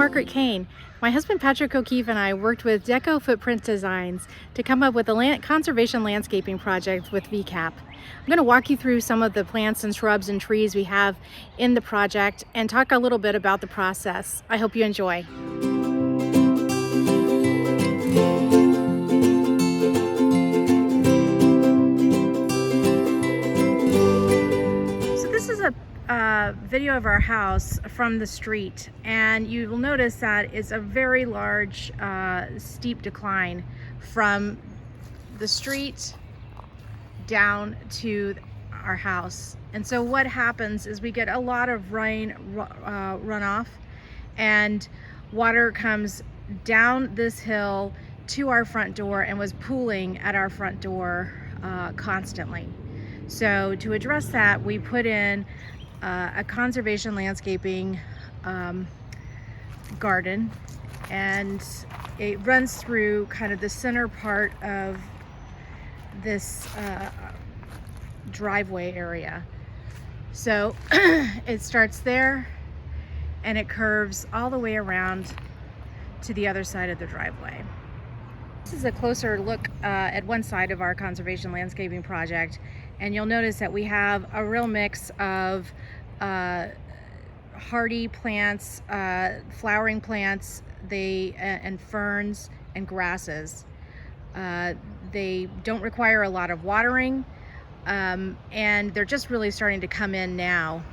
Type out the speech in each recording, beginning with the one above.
Margaret Kane. My husband Patrick O'Keefe and I worked with Deco Footprint Designs to come up with a conservation landscaping project with VCAP. I'm going to walk you through some of the plants and shrubs and trees we have in the project and talk a little bit about the process. I hope you enjoy. So this is a video of our house from the street, and you will notice that it's a very large steep decline from the street down to our house. And so what happens is we get a lot of rain runoff, and water comes down this hill to our front door and was pooling at our front door constantly. So to address that, we put in a conservation landscaping garden, and it runs through kind of the center part of this driveway area. So it starts there and it curves all the way around to the other side of the driveway. This is a closer look at one side of our conservation landscaping project, and you'll notice that we have a real mix of hardy plants, flowering plants, and ferns and grasses. They don't require a lot of watering, and they're just really starting to come in now.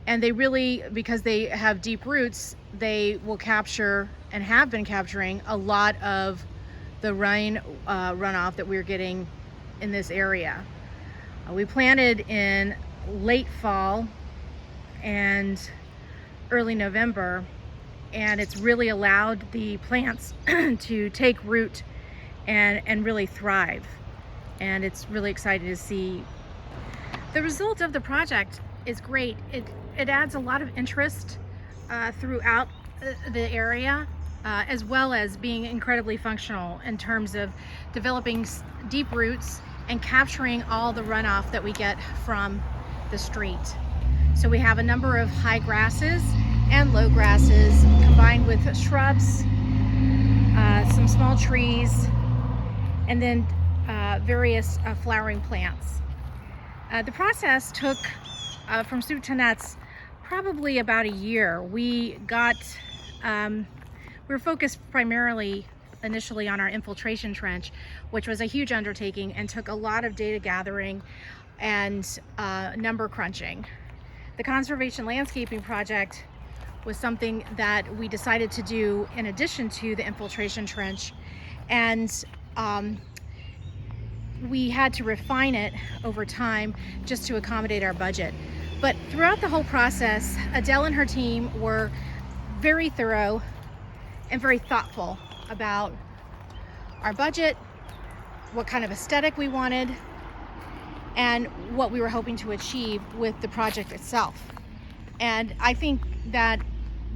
And they really, because they have deep roots, they will capture and have been capturing a lot of the rain runoff that we're getting in this area. We planted in late fall and early November, and it's really allowed the plants to take root and really thrive. And it's really exciting to see. The result of the project is great. It adds a lot of interest throughout the area, as well as being incredibly functional in terms of developing deep roots and capturing all the runoff that we get from the street. So we have a number of high grasses and low grasses combined with shrubs, some small trees, and then various flowering plants. The process took from soup to nuts probably about a year. We were focused primarily initially on our infiltration trench, which was a huge undertaking and took a lot of data gathering and number crunching. The conservation landscaping project was something that we decided to do in addition to the infiltration trench, and we had to refine it over time just to accommodate our budget. But throughout the whole process, Adele and her team were very thorough and very thoughtful about our budget, what kind of aesthetic we wanted, and what we were hoping to achieve with the project itself. And I think that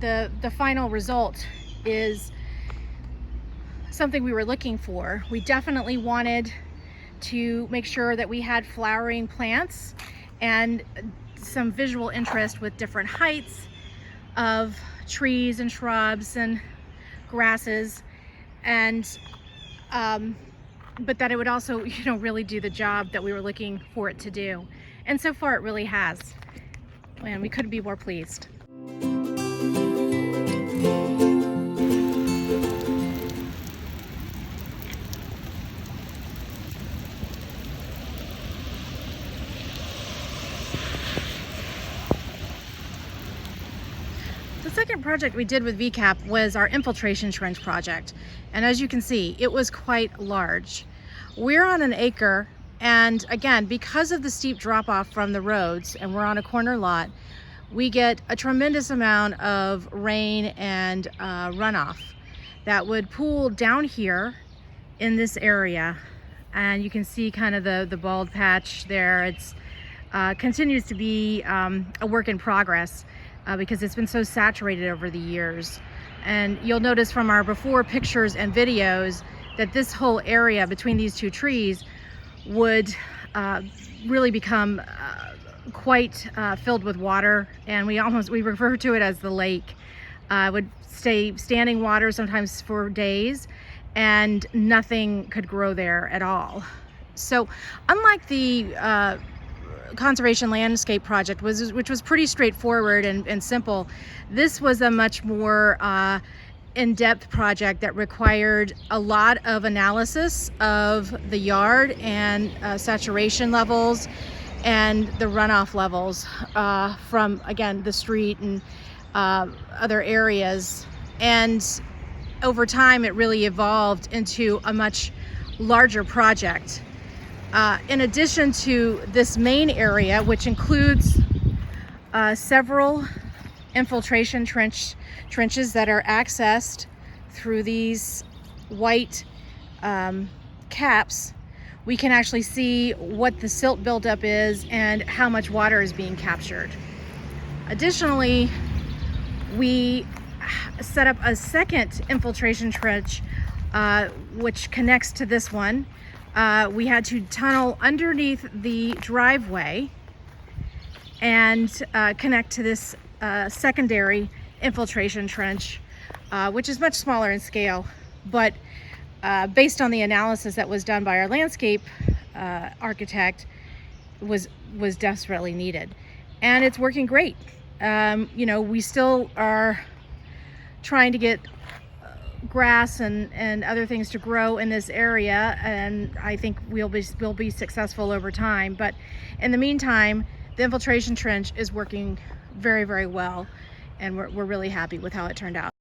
the final result is something we were looking for. We definitely wanted to make sure that we had flowering plants and some visual interest with different heights of trees and shrubs and grasses, and but that it would also, really do the job that we were looking for it to do. And so far it really has, and we couldn't be more pleased. The second project we did with VCAP was our Infiltration Trench project. And as you can see, it was quite large. We're on an acre, and again, because of the steep drop off from the roads, and we're on a corner lot, we get a tremendous amount of rain and runoff that would pool down here in this area. And you can see kind of the bald patch there. It's continues to be a work in progress. Because it's been so saturated over the years. And you'll notice from our before pictures and videos that this whole area between these two trees would really become quite filled with water, and we refer to it as the lake. Would stay standing water sometimes for days, and nothing could grow there at all. So unlike the conservation landscape project, which was pretty straightforward and simple, this was a much more in-depth project that required a lot of analysis of the yard and saturation levels and the runoff levels from, again, the street and other areas. And over time, it really evolved into a much larger project. In addition to this main area, which includes several infiltration trenches that are accessed through these white caps, we can actually see what the silt buildup is and how much water is being captured. Additionally, we set up a second infiltration trench which connects to this one. We had to tunnel underneath the driveway and connect to this secondary infiltration trench, which is much smaller in scale, but based on the analysis that was done by our landscape architect, was desperately needed, and it's working great. You know, we still are trying to get grass and other things to grow in this area, and I think we'll be successful over time. But in the meantime, the infiltration trench is working very, very well, and we're really happy with how it turned out.